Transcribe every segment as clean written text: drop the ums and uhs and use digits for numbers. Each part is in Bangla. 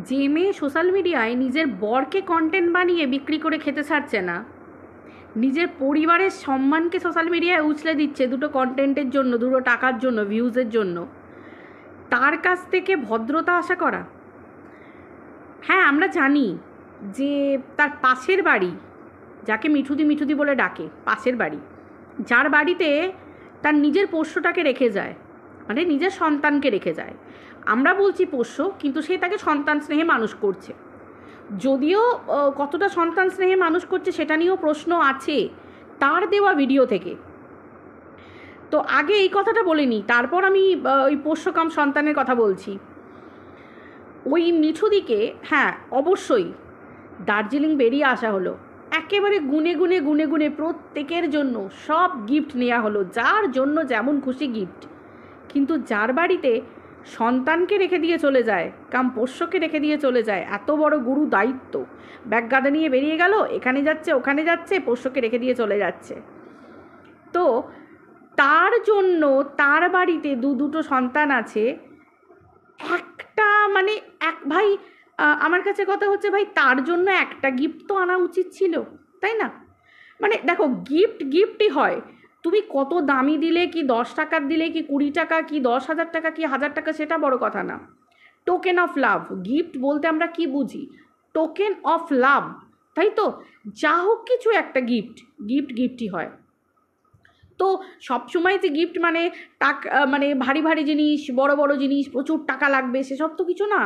যে মেয়ে সোশ্যাল মিডিয়ায় নিজের বরকে কন্টেন্ট বানিয়ে বিক্রি করে খেতে ছাড়ছে না, নিজের পরিবারের সম্মানকে সোশ্যাল মিডিয়ায় উছলে দিচ্ছে দুটো কন্টেন্টের জন্য, দুটো টাকার জন্য, ভিউজের জন্য, তার কাছ থেকে ভদ্রতা আশা করা। হ্যাঁ, আমরা জানি যে তার পাশের বাড়ি, যাকে মিঠুদি মিঠুদি বলে ডাকে, পাশের বাড়ি, যার বাড়িতে তার নিজের পোষ্যটাকে রেখে যায়, মানে নিজের সন্তানকে রেখে যায়, আমরা বলছি পোষ্য, কিন্তু সে তাকে সন্তান স্নেহে মানুষ করছে। যদিও কতটা সন্তান স্নেহে মানুষ করছে সেটা নিয়েও প্রশ্ন আছে তার দেওয়া ভিডিও থেকে। তো আগে এই কথাটা বলিনি, তারপর আমি ওই পোষ্যকাম সন্তানের কথা বলছি। ওই মিঠুদিকে, হ্যাঁ অবশ্যই, দার্জিলিং বেরিয়ে আসা হলো, একেবারে গুনে গুনে গুনে গুনে প্রত্যেকের জন্য সব গিফট নেওয়া হলো, যার জন্য যেমন খুশি গিফট। কিন্তু যার বাড়িতে সন্তানকে রেখে দিয়ে চলে যায়, পোষ্যকে রেখে দিয়ে চলে যায়, এত বড় গুরু দায়িত্ব, ব্যাগ গাদা নিয়ে বেরিয়ে গেল, এখানে যাচ্ছে ওখানে যাচ্ছে, পোষ্যকে রেখে দিয়ে চলে যাচ্ছে। তো তার জন্য তার বাড়িতে দুটো সন্তান আছে, একটা মানে এক ভাই, আমার কাছে কথা হচ্ছে ভাই, তার জন্য একটা গিফট তো আনা উচিত ছিল, তাই না? মানে দেখো, গিফট গিফটই হয়, তুমি কত দামি দিলে, কি 10 টাকার দিলে, কি 20 টাকা, কি 10,000 টাকা, কি 1000 টাকা, সেটা বড় কথা না। টোকেন অফ লাভ, গিফট বলতে আমরা কি বুঝি? টোকেন অফ লাভ, তাই তো? যা হোক কিছু একটা গিফট, গিফট গিফটই হয়। তো সবসময় যে গিফট মানে টাকা, মানে ভারী ভারী জিনিস, বড় বড় জিনিস, প্রচুর টাকা লাগবে, সেসব তো কিছু না।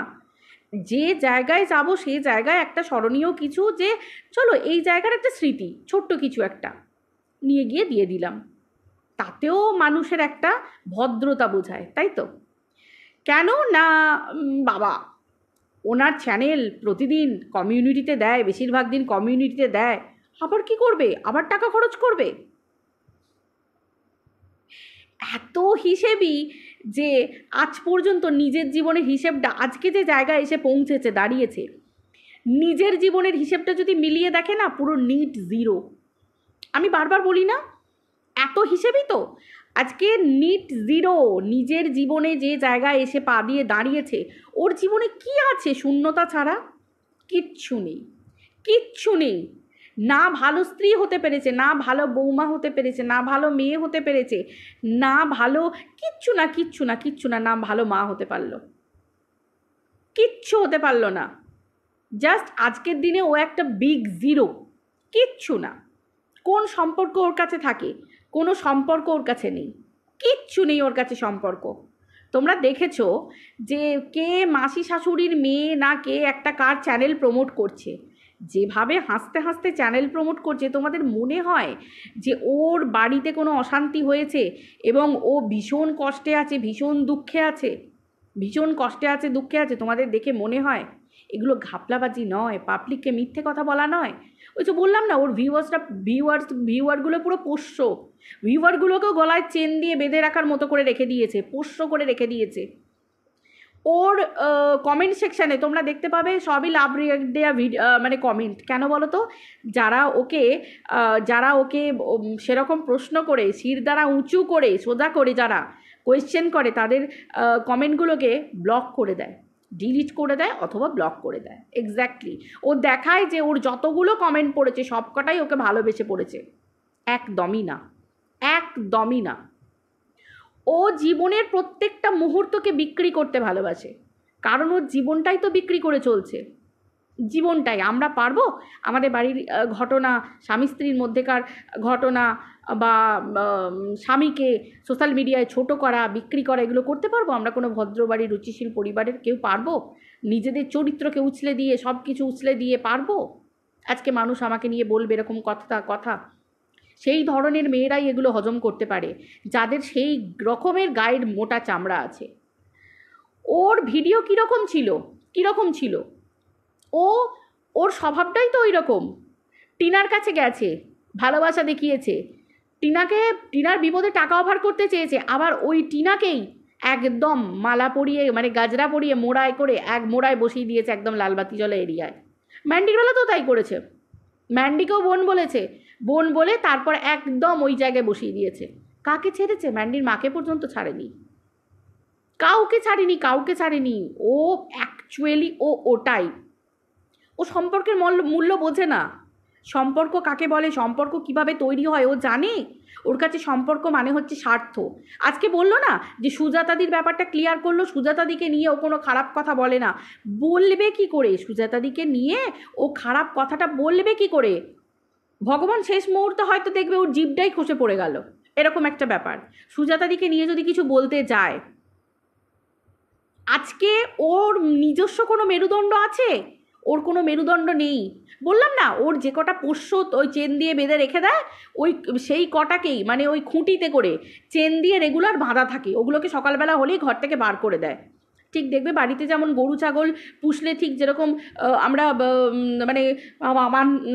যে জায়গায় যাব সেই জায়গায় একটা স্মরণীয় কিছু, যে চলো এই জায়গার একটা স্মৃতি, ছোট্ট কিছু একটা নিয়ে গিয়ে দিয়ে দিলাম, তাতেও মানুষের একটা ভদ্রতা বোঝায়, তাই তো? কেন না, বাবা ওনার চ্যানেল প্রতিদিন কমিউনিটিতে দেয়, বেশিরভাগ দিন কমিউনিটিতে দেয়, আবার কি করবে, আবার টাকা খরচ করবে? এত হিসেবই যে আজ পর্যন্ত নিজের জীবনের হিসেবটা আজকে যে জায়গায় এসে পৌঁছেছে, দাঁড়িয়েছে, নিজের জীবনের হিসেবটা যদি মিলিয়ে দেখে না, পুরো নিট জিরো। আমি বারবার বলি না, এত হিসেবই তো আজকে নিট জিরো। নিজের জীবনে যে জায়গায় এসে পা দিয়ে দাঁড়িয়েছে, ওর জীবনে কি আছে শূন্যতা ছাড়া? কিচ্ছু নেই, কিচ্ছু নেই। না ভালো স্ত্রী হতে পেরেছে, না ভালো বৌমা হতে পেরেছে, না ভালো মেয়ে হতে পেরেছে, না ভালো, কিচ্ছু না, কিচ্ছু না, কিচ্ছু না, না ভালো মা হতে পারলো, কিচ্ছু হতে পারলো না। জাস্ট আজকের দিনে ও একটা বিগ জিরো, কিচ্ছু না। কোন সম্পর্ক ওর কাছে থাকে? কোনো সম্পর্ক ওর কাছে নেই, কিচ্ছু নেই ওর কাছে সম্পর্ক। তোমরা দেখেছো যে কে মাসি শাশুড়ির মেয়ে, না কে একটা কার চ্যানেল প্রমোট করছে, যেভাবে হাসতে হাসতে চ্যানেল প্রমোট করছে, তোমাদের মনে হয় যে ওর বাড়িতে কোনো অশান্তি হয়েছে এবং ও ভীষণ কষ্টে আছে, ভীষণ দুঃখে আছে, ভীষণ কষ্টে আছে, দুঃখে আছে? তোমাদের দেখে মনে হয়? এগুলো ঘাপলাবাজি নয়, পাবলিককে মিথ্যে কথা বলা নয়। ওই যে বললাম না, ওর ভিউয়ারগুলো পুরো পোষ্য, ভিউয়ারগুলোকেও গলায় চেন দিয়ে বেঁধে রাখার মতো করে রেখে দিয়েছে, পোষ্য করে রেখে দিয়েছে। ওর কমেন্ট সেকশানে তোমরা দেখতে পাবে সবই লাভ রিয়াক্ট দেওয়া মানে কমেন্ট। কেন বলো তো? যারা ওকে সেরকম প্রশ্ন করে, শির দ্বারা উঁচু করে সোজা করে যারা কোয়েশ্চেন করে, তাদের কমেন্টগুলোকে ব্লক করে দেয়, ডিলিট করে দেয়, অথবা ব্লক করে দেয়। এক্স্যাক্টলি, ও দেখায় যে ওর যতগুলো কমেন্ট পড়েছে সবকটাই ওকে ভালোবেসে পড়েছে। একদমই না, একদমই না। ও জীবনের প্রত্যেকটা মুহূর্তকে বিক্রি করতে ভালোবাসে, কারণ ওর জীবনটাই তো বিক্রি করে চলছে, জীবনটাই। আমরা পারবো আমাদের বাড়ির ঘটনা, স্বামী স্ত্রীর মধ্যেকার ঘটনা, বা স্বামীকে সোশ্যাল মিডিয়ায় ছোট করা, বিক্রি করা, এগুলো করতে পারবো আমরা? কোনো ভদ্র বাড়ির রুচিশীল পরিবারের কেউ পারবো? নিজেদের চরিত্রকে উছলে দিয়ে, সব কিছু উছলে দিয়ে পারবো? আজকে মানুষ আমাকে নিয়ে বলবে এরকম কথা। সেই ধরনের মেয়েরাই এগুলো হজম করতে পারে, যাদের সেই রকমের গায়ের মোটা চামড়া আছে। ওর ভিডিও কীরকম ছিল, কীরকম ছিল? ও, ওর স্বভাবটাই তো ওই রকম। টিনার কাছে গেছে, ভালোবাসা দেখিয়েছে, টিনার বিপদে টাকা অফার করতে চেয়েছে, আবার ওই টিনাকেই একদম মালা পরিয়ে, মানে গাজরা পরিয়ে, মোড়ায় করে এক মোড়ায় বসিয়ে দিয়েছে একদম লালবাতি জলা এরিয়ায়। ম্যান্ডির বেলা তো তাই করেছে, ম্যান্ডিকেও বোন বলেছে, বোন বলে তারপর একদম ওই জায়গায় বসিয়ে দিয়েছে। কাকে ছেড়েছে? ম্যান্ডির মাকে পর্যন্ত ছাড়েনি। কাউকে ছাড়েনি, কাউকে ছাড়েনি। ও অ্যাকচুয়ালি ওটাই, ও সম্পর্কের মূল্য বোঝে না। সম্পর্ক কাকে বলে, সম্পর্ক কিভাবে তৈরি হয় ও জানে। ওর কাছে সম্পর্ক মানে হচ্ছে স্বার্থ। আজকে বললো না যে সুজাতাদির ব্যাপারটা ক্লিয়ার করলো, সুজাতাদিকে নিয়ে ও কোনো খারাপ কথা বলে না। বলবে কি করে সুজাতাদিকে নিয়ে ও খারাপ কথাটা বলবে কি করে? ভগবান শেষ মুহূর্তে হয়তো দেখবে ওর জিভটাই খসে পড়ে গেল, এরকম একটা ব্যাপার। সুজাতাদিকে নিয়ে যদি কিছু বলতে যায়, আজকে ওর নিজস্ব কোনো মেরুদণ্ড আছে? ওর কোনো মেরুদণ্ড নেই। বললাম না, ওর যে কটা পোষ্য ওই চেন দিয়ে বেঁধে রেখে দেয়, ওই সেই কটাকেই মানে ওই খুঁটিতে করে চেন দিয়ে রেগুলার বাঁধা থাকে, ওগুলোকে সকালবেলা হলেই ঘর থেকে বার করে দেয়। ঠিক দেখবে বাড়িতে যেমন গরু ছাগল পুষলে ঠিক যেরকম আমরা মানে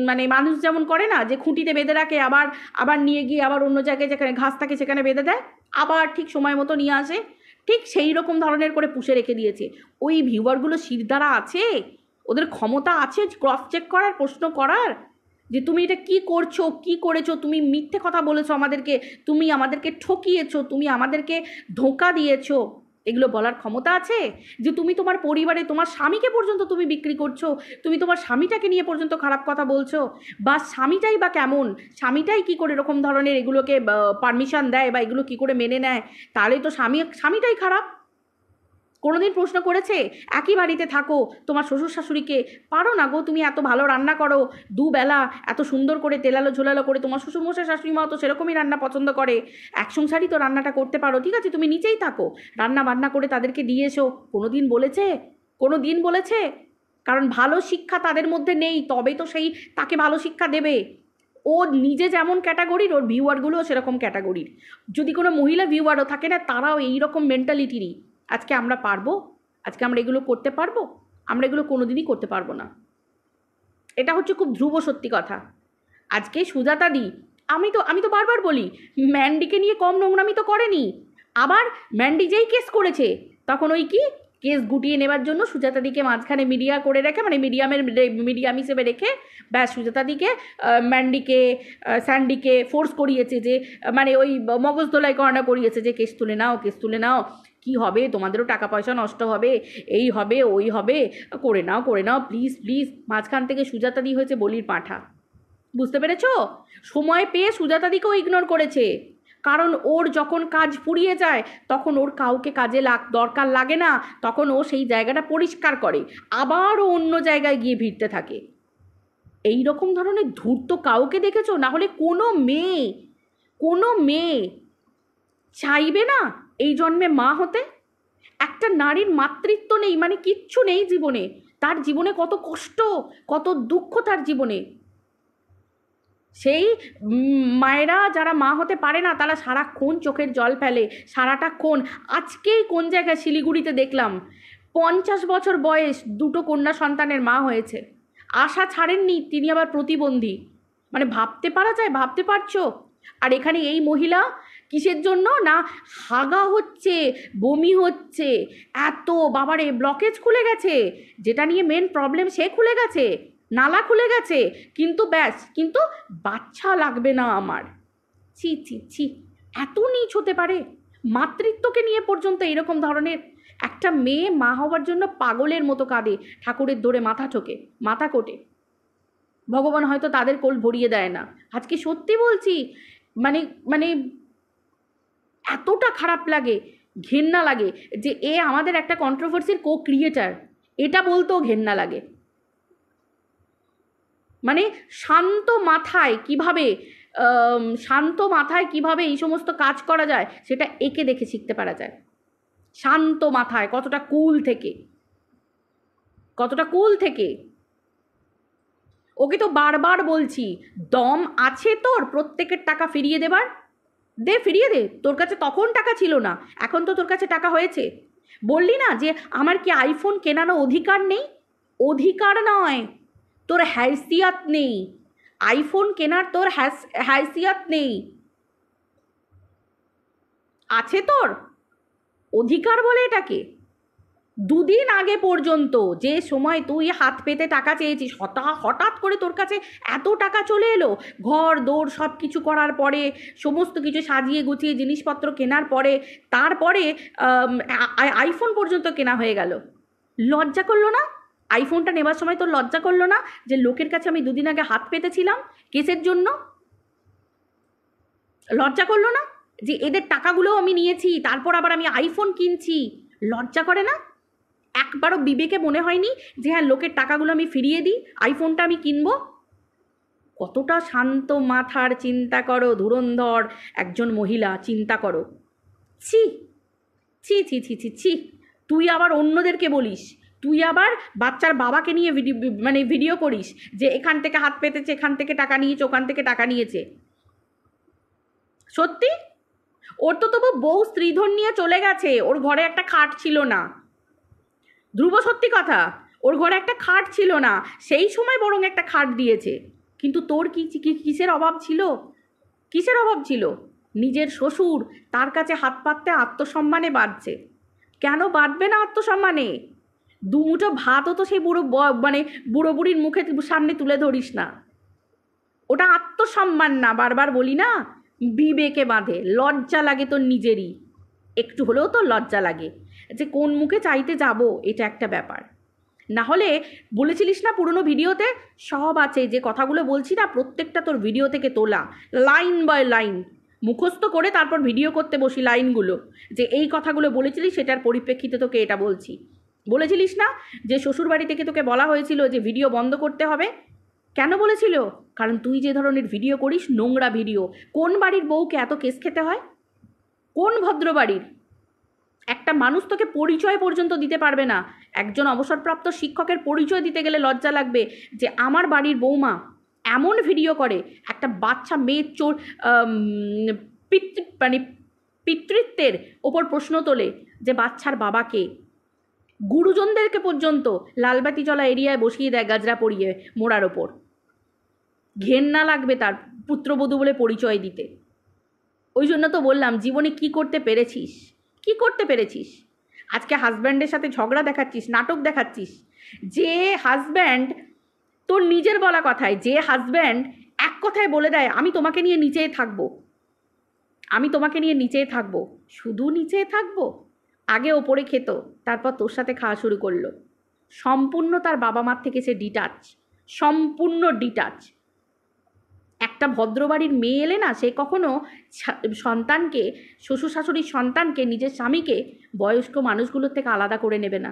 মানে মানুষ যেমন করে না, যে খুঁটিতে বেঁধে রাখে, আবার আবার নিয়ে গিয়ে আবার অন্য জায়গায় যেখানে ঘাস থাকে সেখানে বেঁধে দেয়, আবার ঠিক সময় মতো নিয়ে আসে, ঠিক সেই রকম ধরনের করে পুষে রেখে দিয়েছে। ওই ভিউয়ারগুলো শিরদাঁড়া আছে, ওদের ক্ষমতা আছে ক্রস চেক করার, প্রশ্ন করার, যে তুমি এটা কি করছো, কি করেছো, তুমি মিথ্যে কথা বলেছো আমাদেরকে, তুমি আমাদেরকে ঠকিয়েছো, তুমি আমাদেরকে ধোঁকা দিয়েছো, এগুলো বলার ক্ষমতা আছে? যে তুমি তোমার পরিবারে তোমার স্বামীকে পর্যন্ত তুমি বিক্রি করছো, তুমি তোমার স্বামীটাকে নিয়ে পর্যন্ত খারাপ কথা বলছো, বা স্বামীটাই বা কেমন, স্বামীটাই কি করে এরকম ধরনের এগুলোকে পারমিশন দেয় বা এগুলো কি করে মেনে নেয়? তাহলে তো স্বামীটাই খারাপ। কোনোদিন প্রশ্ন করেছে? একই বাড়িতে থাকো, তোমার শ্বশুর শাশুড়িকে পারো না গো, তুমি এত ভালো রান্না করো, দুবেলা এত সুন্দর করে তেলালো ঝোলালো করে, তোমার শ্বশুরমশাই শাশুড়ি মাও তো সেরকমই রান্না পছন্দ করে, এক সংসারই তো রান্নাটা করতে পারো, ঠিক আছে তুমি নিচেই থাকো, রান্না বান্না করে তাদেরকে দিয়ে এসো। কোনোদিন বলেছে? কোনোদিন বলেছে? কারণ ভালো শিক্ষা তাদের মধ্যে নেই, তবে তো সেই তাকে ভালো শিক্ষা দেবে। ও নিজে যেমন ক্যাটাগরির, ওর ভিউয়ারগুলোও সেরকম ক্যাটাগরির। যদি কোনো মহিলা ভিউয়ারও থাকে না, তারাও এইরকম মেন্টালিটিরই। আজকে আমরা পারবো? আজকে আমরা এগুলো করতে পারবো? আমরা এগুলো কোনোদিনই করতে পারবো না। এটা হচ্ছে খুব ধ্রুব সত্যি কথা। আজকে সুজাতাদি, আমি তো বারবার বলি, ম্যান্ডিকে নিয়ে কম নোংরামি তো করেনি। আবার ম্যান্ডি যেই কেস করেছে, তখন ওই কি কেস গুটিয়ে নেবার জন্য সুজাতাদিকে মাঝখানে মিডিয়া করে রেখে, মানে মিডিয়াম হিসেবে রেখে, ব্যাস সুজাতাদিকে ম্যান্ডিকে স্যান্ডিকে ফোর্স করিয়েছে, যে মানে ওই মগজ ধোলাই করানো করিয়েছে, যে কেস তুলে নাও, কেস তুলে নাও, কি হবে, তোমাদেরও টাকা পয়সা নষ্ট হবে, এই হবে ওই হবে, করে নাও প্লিজ প্লিজ। মাঝখান থেকে সুজাতাদি হয়েছে বলির পাঁঠা। বুঝতে পেরেছো? সময় পেয়ে সুজাতাদিকেও ইগনোর করেছে, কারণ ওর যখন কাজ ফুরিয়ে যায় তখন ওর কাউকে কাজে দরকার লাগে না, তখন ও সেই জায়গাটা পরিষ্কার করে, আবার ও অন্য জায়গায় গিয়ে ভিড়তে থাকে। এই রকম ধরনের ধূর্ত কাউকে দেখেছো? না হলে কোনো মেয়ে চাইবে না এই জন্মে মা হতে? একটা নারীর মাতৃত্ব নেই মানে কিচ্ছু নেই জীবনে, তার জীবনে কত কষ্ট, কত দুঃখ তার জীবনে। সেই মায়েরা যারা মা হতে পারে না, তারা সারাক্ষণ চোখের জল ফেলে, সারাটাক্ষণ। আজকেই কোন জায়গায় শিলিগুড়িতে দেখলাম, 50 বছর বয়স, 2টো কন্যা সন্তানের মা হয়েছে, আশা ছাড়েননি, তিনি আবার প্রতিবন্ধী। মানে ভাবতে পারা যায়? ভাবতে পারছো? আর এখানে এই মহিলা কিসের জন্য না, হাগা হচ্ছে, বমি হচ্ছে, এত বাবারে ব্লকেজ খুলে গেছে, যেটা নিয়ে মেন প্রবলেম সে খুলে গেছে, নালা খুলে গেছে, কিন্তু ব্যাস, কিন্তু বাচ্চা লাগবে না আমার। ছি ছি ছি, এত নীচ হতে পারে? মাতৃত্বকে নিয়ে পর্যন্ত এরকম ধরনের। একটা মেয়ে মা হওয়ার জন্য পাগলের মতো কাঁদে, ঠাকুরের দোরে মাথা কোটে। ভগবান হয়তো তাদের কোল ভরিয়ে দেয় না। আজকে সত্যি বলছি, মানে মানে এতটা খারাপ লাগে, ঘেন্না লাগে, যে এ আমাদের একটা কন্ট্রোভার্সির ক্রিয়েটার, এটা বলতেও ঘেন্না লাগে। মানে শান্ত মাথায় কিভাবে এই সমস্ত কাজ করা যায়, সেটা একে দেখে শিখতে পারা যায়। শান্ত মাথায়, কতটা কুল থেকে। ওকে তো বারবার বলছি, দম আছে তোর প্রত্যেকের টাকা ফিরিয়ে দেবার? ফিরিয়ে দে, তোর কাছে তখন টাকা ছিল না, এখন তো তোর কাছে টাকা হয়েছে। বললি না যে আমার কি আইফোন কেনানো অধিকার নেই? অধিকার নয়, তোর হ্যাসিয়াত নেই। আইফোন কেনার তোর হ্যাসিয়াত নেই। আছে তোর অধিকার বলে এটাকে? দুদিন আগে পর্যন্ত যে সময় তুই হাত পেতে টাকা চেয়েছিস, হঠাৎ করে তোর কাছে এত টাকা চলে এলো, ঘর দৌড় সব কিছু করার পরে, সমস্ত কিছু সাজিয়ে গুছিয়ে জিনিসপত্র কেনার পরে, তারপরে আইফোন পর্যন্ত কেনা হয়ে গেল। লজ্জা করলো না? আইফোনটা নেবার সময় তোর লজ্জা করলো না যে লোকের কাছে আমি দুদিন আগে হাত পেতেছিলাম কেসের জন্য? লজ্জা করলো না যে এদের টাকাগুলোও আমি নিয়েছি, তারপর আবার আমি আইফোন কিনছি? লজ্জা করে না? একবারও বিবেকে মনে হয়নি যে হ্যাঁ লোকের টাকাগুলো আমি ফিরিয়ে দিই, আইফোনটা আমি কিনবো? কতটা শান্ত মাথার চিন্তা করো ধুরন্ধর একজন মহিলা, চিন্তা করো। ছি ছি ছি ছি ছি ছি। তুই আবার অন্যদেরকে বলিস, তুই আবার বাচ্চার বাবাকে নিয়ে ভিডিও করিস যে এখান থেকে হাত পেতেছে, এখান থেকে টাকা নিয়েছে, ওখান থেকে টাকা নিয়েছে। সত্যি ওর তো তবু বউ স্ত্রীধন নিয়ে চলে গেছে, ওর ঘরে একটা খাট ছিল না। ধ্রুব সত্যি কথা, ওর ঘরে একটা খাট ছিল না, সেই সময় বরং একটা খাট দিয়েছে। কিন্তু তোর কিসের অভাব ছিল? কিসের অভাব ছিল? নিজের শ্বশুর, তার কাছে হাত পাততে আত্মসম্মানে বাঁধছে। কেন বাঁধবে না আত্মসম্মানে? দুমুঠো ভাতও তো সেই বুড়ো বুড়ির মুখে সামনে তুলে ধরিস না। ওটা আত্মসম্মান না, বারবার বলি না, বিবেকে বাঁধে। লজ্জা লাগে তোর নিজেরই, একটু হলেও তো লজ্জা লাগে যে কোন মুখে চাইতে যাব, এটা একটা ব্যাপার। না হলে বলেছিলিস না পুরনো ভিডিওতে সব আছে, যে কথাগুলো বলছি না প্রত্যেকটা তোর ভিডিও থেকে তোলা, লাইন বাই লাইন মুখস্থ করে তারপর ভিডিও করতে বসি লাইনগুলো, যে এই কথাগুলো বলেছিলিস সেটার পরিপ্রেক্ষিতে তোকে এটা বলছি। বলেছিলিস না যে শ্বশুরবাড়ি থেকে তোকে বলা হয়েছিল যে ভিডিও বন্ধ করতে হবে? কেন বলেছিল? কারণ তুই যে ধরনের ভিডিও করিস, নোংরা ভিডিও। কোন বাড়ির বউকে এত কেস খেতে হয়? কোন ভদ্র বাড়ির? একটা মানুষ তোকে পরিচয় পর্যন্ত দিতে পারবে না। একজন অবসরপ্রাপ্ত শিক্ষকের পরিচয় দিতে গেলে লজ্জা লাগবে যে আমার বাড়ির বৌমা এমন ভিডিও করে, একটা বাচ্চা মেয়ের পিতৃত্বের ওপর প্রশ্ন তোলে, যে বাচ্চার বাবাকে, গুরুজনদেরকে পর্যন্ত লালবাতি জ্বলা এরিয়ায় বসিয়ে দেয় গাজরা পরিয়ে মোড়ার ওপর। ঘেন্না লাগবে তার পুত্রবধূ বলে পরিচয় দিতে। ওই জন্য তো বললাম, জীবনে কি করতে পেরেছিস, কি করতে পেরেছিস? আজকে হাজব্যান্ডের সাথে ঝগড়া দেখাচ্ছিস, নাটক দেখাচ্ছিস। যে হাজব্যান্ড, তোর নিজের বলা কথায়, যে হাজব্যান্ড এক কথায় বলে দেয় আমি তোমাকে নিয়ে নিচেই থাকবো, আমি তোমাকে নিয়ে নিচেই থাকবো, শুধু নিচেই থাকবো, আগে ওপরে খেত, তারপর তোর সাথে খাওয়া শুরু করলো। সম্পূর্ণ তার বাবা মার থেকে সে ডিটাচ, সম্পূর্ণ ডিটাচ। একটা ভদ্রবাড়ির মেয়ে এলে না, সে কখনো সন্তানকে, শ্বশুর শাশুড়ির সন্তানকে, নিজের স্বামীকে বয়স্ক মানুষগুলোর থেকে আলাদা করে নেবে না,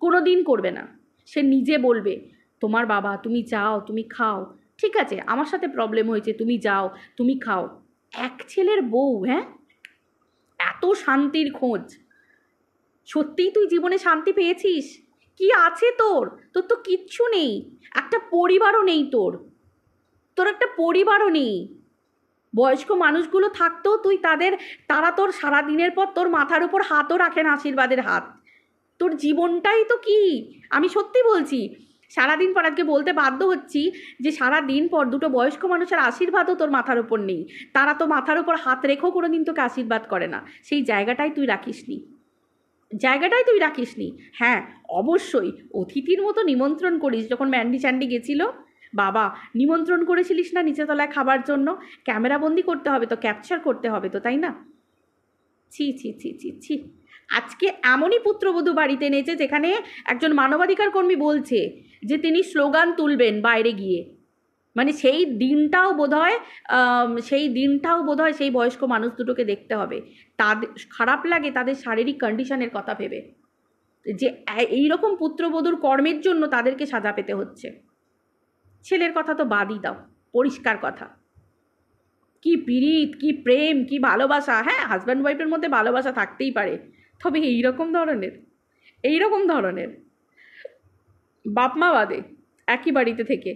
কোনো দিন করবে না। সে নিজে বলবে তোমার বাবা, তুমি যাও, তুমি খাও, ঠিক আছে আমার সাথে প্রবলেম হয়েছে, তুমি যাও, তুমি খাও। এক ছেলের বউ, হ্যাঁ, এত শান্তির খোঁজ। সত্যিই তুই জীবনে শান্তি পেয়েছিস? কি আছে তোর? তোর তো কিচ্ছু নেই, একটা পরিবারও নেই তোর, তোর একটা পরিবারও নেই। বয়স্ক মানুষগুলো থাকতেও তুই তারা তোর সারা দিনের পর তোর মাথার উপর হাতও রাখেন, আশীর্বাদের হাত। তোর জীবনটাই তো কি, আমি সত্যি বলছি, সারাদিন পর আজকে বলতে বাধ্য হচ্ছি যে সারাদিন পর দুটো বয়স্ক মানুষের আশীর্বাদও তোর মাথার উপর নেই। তারা তো মাথার উপর হাত রেখেও কোনো দিন তোকে আশীর্বাদ করে না। সেই জায়গাটাই তুই রাখিসনি, জায়গাটাই তুই রাখিসনি। হ্যাঁ অবশ্যই অতিথির মতো নিমন্ত্রণ করিস। যখন ম্যান্ডি চ্যান্ডি গেছিল, বাবা নিমন্ত্রণ করেছিলিস না নিচেতলায় খাবার জন্য? ক্যামেরাবন্দি করতে হবে তো, ক্যাপচার করতে হবে তো, তাই না? ছি ছি ছি ছি ছি। আজকে এমনই পুত্রবধূ বাড়িতে এনেছে যেখানে একজন মানবাধিকার কর্মী বলছে যে তিনি স্লোগান তুলবেন বাইরে গিয়ে। মানে সেই দিনটাও বোধহয় সেই বয়স্ক মানুষ দুটোকে দেখতে হবে। তাদের খারাপ লাগে তাদের শারীরিক কন্ডিশনের কথা ভেবে, যে এইরকম পুত্রবধূর কর্মের জন্য তাদেরকে সাজা পেতে হচ্ছে। ছেলের কথা তো বাদই দাও, পরিষ্কার কথা। কি পীড়িত, কি প্রেম, কি ভালোবাসা। হ্যাঁ হাজব্যান্ড ওয়াইফের মধ্যে ভালোবাসা থাকতেই পারে, তবে এইরকম ধরনের বাপমা বাদে একই বাড়িতে থেকে,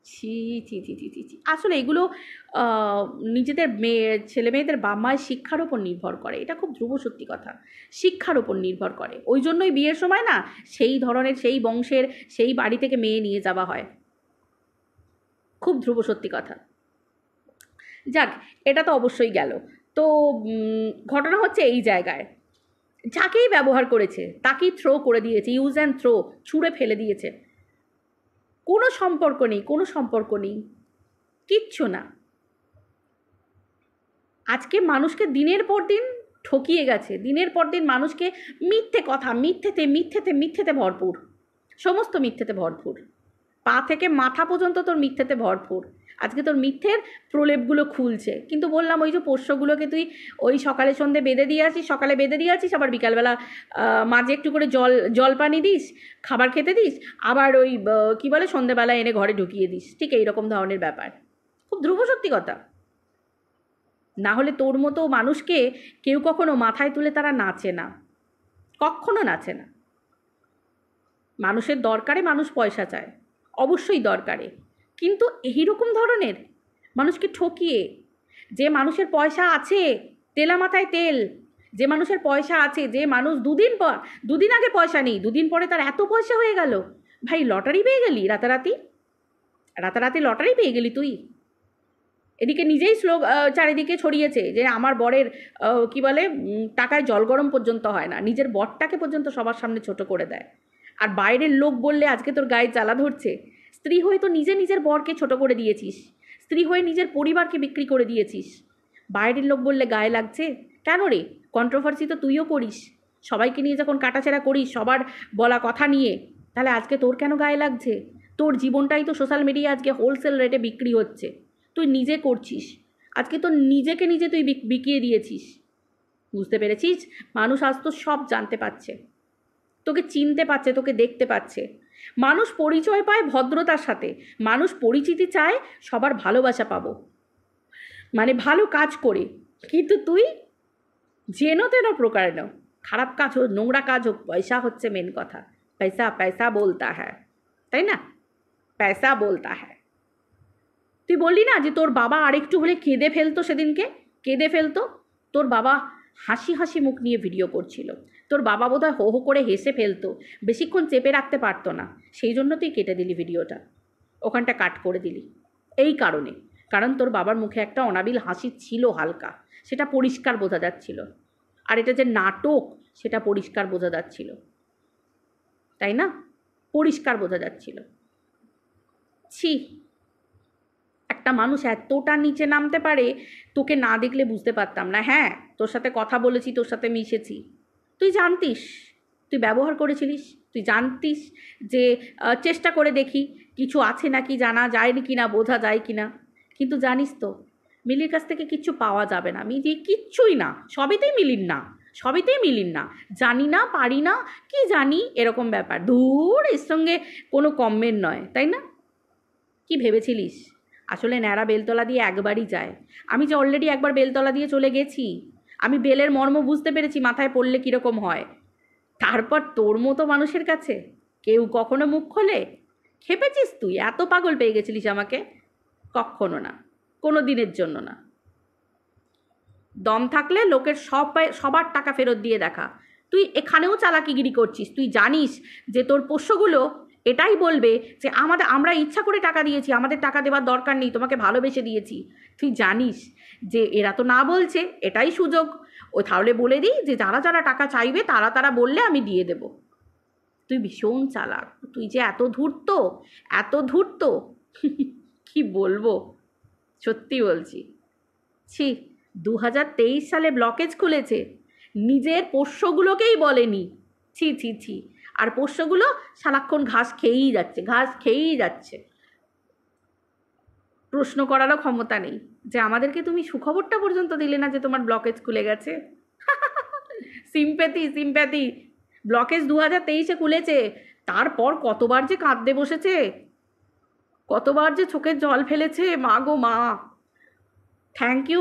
ছি ছি ছি ছি ছি ছি। আসলে এগুলো নিজেদের ছেলে মেয়েদের বাপ মায়ের শিক্ষার ওপর নির্ভর করে, এটা খুব ধ্রুব সত্যি কথা, শিক্ষার ওপর নির্ভর করে। ওই জন্যই বিয়ের সময় না সেই ধরনের, সেই বংশের, সেই বাড়ি থেকে মেয়ে নিয়ে যাওয়া হয়, খুব ধ্রুব সত্যি কথা। যাক, এটা তো অবশ্যই গেল। তো ঘটনা হচ্ছে এই জায়গায় যাকেই ব্যবহার করেছে তাকেই থ্রো করে দিয়েছে, ইউজ অ্যান্ড থ্রো, ছুঁড়ে ফেলে দিয়েছে। কোনো সম্পর্ক নেই, কোনো সম্পর্ক নেই, কিচ্ছু না। আজকে মানুষকে দিনের পর দিন ঠকিয়ে গেছে, দিনের পর দিন মানুষকে মিথ্যে কথা, মিথ্যেতে ভরপুর, সমস্ত মিথ্যেতে ভরপুর, পা থেকে মাথা পর্যন্ত তোর মিথ্যেতে ভরপুর। আজকে তোর মিথ্যের প্রলেপগুলো খুলছে। কিন্তু বললাম ওই যে পোষ্যগুলোকে তুই ওই সকালে সন্ধে বেঁধে দিয়ে আসিস, সকালে বেঁধে দিয়ে আসিস, আবার বিকালবেলা মাঝে একটু করে জল পানি দিস, খাবার খেতে দিস, আবার ওই কী বলে সন্ধেবেলা এনে ঘরে ঢুকিয়ে দিস, ঠিক এইরকম ধরনের ব্যাপার। খুব ধ্রুব সত্যি কথা। না হলে তোর মতো মানুষকে কেউ কখনো মাথায় তুলে তারা নাচে না, কখনো নাচে না। মানুষের দরকারে মানুষ পয়সা চায়, অবশ্যই দরকারে, কিন্তু এইরকম ধরনের মানুষকে ঠকিয়ে, যে মানুষের পয়সা আছে, তেলা মাথায় তেল, যে মানুষের পয়সা আছে, যে মানুষ দুদিন আগে পয়সা নেই, দুদিন পরে তার এত পয়সা হয়ে গেল। ভাই লটারি পেয়ে গেলি রাতারাতি লটারি পেয়ে গেলি তুই। এদিকে নিজেই চারিদিকে ছড়িয়েছে যে আমার বরের কি বলে টাকায় জল গরম পর্যন্ত হয় না, নিজের বরটাকে পর্যন্ত সবার সামনে ছোট করে দেয়। আর বাইরের লোক বললে আজকে তোর গায়ে জ্বালা ধরছে। স্ত্রী হয়ে তো নিজের বরকে ছোট করে দিয়েছিস, স্ত্রী হয়ে নিজের পরিবারকে বিক্রি করে দিয়েছিস, বাইরের লোক বললে গায়ে লাগছে কেন রে? কন্ট্রোভার্সি তো তুইও করিস, সবাইকে নিয়ে যখন কাটাছেড়া করিস সবার বলা কথা নিয়ে, তাহলে আজকে তোর কেন গায়ে লাগছে? তোর জীবনটাই তো সোশ্যাল মিডিয়া আজকে হোলসেল রেটে বিক্রি হচ্ছে, তুই নিজে করছিস, আজকে তো নিজেকে নিজে তুই বিকিয়ে দিয়েছিস। বুঝতে পেরেছিস? মানুষ আজ তো সব জানতে পারছে, তোকে চিনতে পারছে, তোকে দেখতে পাচ্ছে। মানুষ পরিচয় পায় ভদ্রতার সাথে, মানুষ পরিচিতি চায় সবার ভালোবাসা পাবো, মানে ভালো কাজ করে। কিন্তু তুই যেন তেন প্রকারে নাও, খারাপ কাজ হোক, নোংরা কাজ হোক, পয়সা হচ্ছে মেন কথা। পয়সা পয়সা বলতা হ্যাঁ, তাই না? পয়সা বলতা হ্যাঁ। তুই বললি না যে তোর বাবা আরেকটু হলে কেঁদে ফেলতো, সেদিনকে কেঁদে ফেলতো। তোর বাবা হাসি হাসি মুখ নিয়ে ভিডিও করছিল, তোর বাবা বোধহয় হো হো করে হেসে ফেলতো, বেশিক্ষণ চেপে রাখতে পারতো না, সেই জন্য তুই কেটে দিলি ভিডিওটা, ওখানটা কাট করে দিলি এই কারণে। কারণ তোর বাবার মুখে একটা অনাবিল হাসি ছিল হালকা, সেটা পরিষ্কার বোঝা যাচ্ছিল। আর এটা যে নাটক সেটা পরিষ্কার বোঝা যাচ্ছিল, তাই না? পরিষ্কার বোঝা যাচ্ছিল। ছি, একটা মানুষ এতটা নিচে নামতে পারে তোকে না দেখলে বুঝতে পারতাম না। হ্যাঁ, তোর সাথে কথা বলেছি, তোর সাথে মিশেছি, তুই জানতিস, তুই ব্যবহার করেছিলিস, তুই জানতিস যে চেষ্টা করে দেখি কিছু আছে নাকি, জানা যায় কি না, বোঝা যায় কি না। কিন্তু জানিস তো মিলির কাছ থেকে কিচ্ছু পাওয়া যাবে না, মিলি কিচ্ছুই না, সবেতেই মিলিন না, জানি না, পারি না, কি জানি, এরকম ব্যাপার। দূর, এর সঙ্গে কোনো কমেন্ট নয়, তাই না? কি ভেবেছিলিস? আসলে ন্যাড়া বেলতলা দিয়ে একবারই যায়। আমি যে অলরেডি একবার বেলতলা দিয়ে চলে গেছি, আমি বেলের মর্ম বুঝতে পেরেছি মাথায় পড়লে কীরকম হয়। তারপর তোর মতো মানুষের কাছে কেউ কখনো মুখ খোলে? খেপেছিস তুই, এত পাগল পেয়ে গেছিলিস আমাকে? কখনো না, কোনো দিনের জন্য না। দম থাকলে লোকের সবার টাকা ফেরত দিয়ে দেখা। তুই এখানেও চালাকিগিরি করছিস, তুই জানিস যে তোর পোষ্যগুলো এটাই বলবে যে আমরা ইচ্ছা করে টাকা দিয়েছি, আমাদের টাকা দেওয়ার দরকার নেই, তোমাকে ভালোবেসে দিয়েছি। তুই জানিস যে এরা তো না বলছে, এটাই সুযোগ, ও তাহলে বলে দিই যে যারা যারা টাকা চাইবে তারা বললে আমি দিয়ে দেব। তুই ভীষণ চালাক, তুই যে এত ধূর্ত কি বলবো, সত্যি বলছি। ছি, 2023 সালে ব্লকেজ খুলেছে, নিজের পোষ্যগুলোকেই বলেনি। ছি, আর পোষ্যগুলো সারাক্ষণ ঘাস খেয়েই যাচ্ছে। প্রশ্ন করারও ক্ষমতা নেই যে আমাদেরকে তুমি সুখবরটা পর্যন্ত দিলে না যে তোমার ব্লকেজ খুলে গেছে। সিম্প্যাথি। ব্লকেজ 2023-এ খুলেছে, তারপর কতবার যে কাঁদতে বসেছে, কতবার যে চোখের জল ফেলেছে, মা গো মা। থ্যাংক ইউ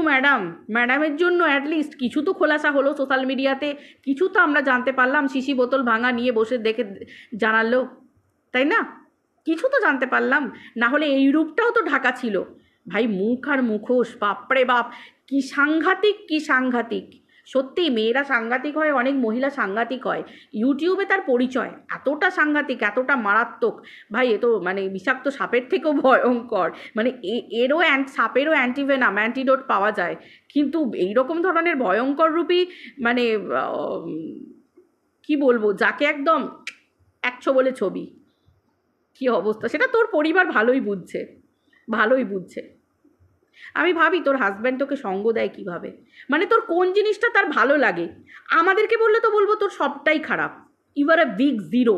ম্যাডামের জন্য অ্যাটলিস্ট কিছু তো খোলাসা হলো সোশ্যাল মিডিয়াতে, কিছু তো আমরা জানতে পারলাম, শিশি বোতল ভাঙা নিয়ে বসে দেখে জানালো, তাই না? কিছু তো জানতে পারলাম, না হলে এই রূপটাও তো ঢাকা ছিল। ভাই মুখ আর মুখোশ, বাপরে বাপ, কি সাংঘাতিক। সত্যি মেয়েরা সাংঘাতিক হয়, অনেক মহিলা সাংঘাতিক হয়, ইউটিউবে তার পরিচয় এতটা সাংঘাতিক, এতটা মারাত্মক। ভাই এ তো মানে বিষাক্ত সাপের থেকেও ভয়ঙ্কর, মানে সাপেরও অ্যান্টিডোট পাওয়া যায়, কিন্তু এইরকম ধরনের ভয়ঙ্কর রূপী মানে কি বলবো, যাকে একদম 100 বলে ছবি, কি অবস্থা, সেটা তোর পরিবার ভালোই বুঝছে, ভালোই বুঝছে। আমি ভাবি তোর হাজব্যান্ড তোকে সঙ্গ দেয় কিভাবে, মানে তোর কোন জিনিসটা তার ভালো লাগে। আমাদেরকে বললে তো বলবো তোর সবটাই খারাপ, you are a big zero.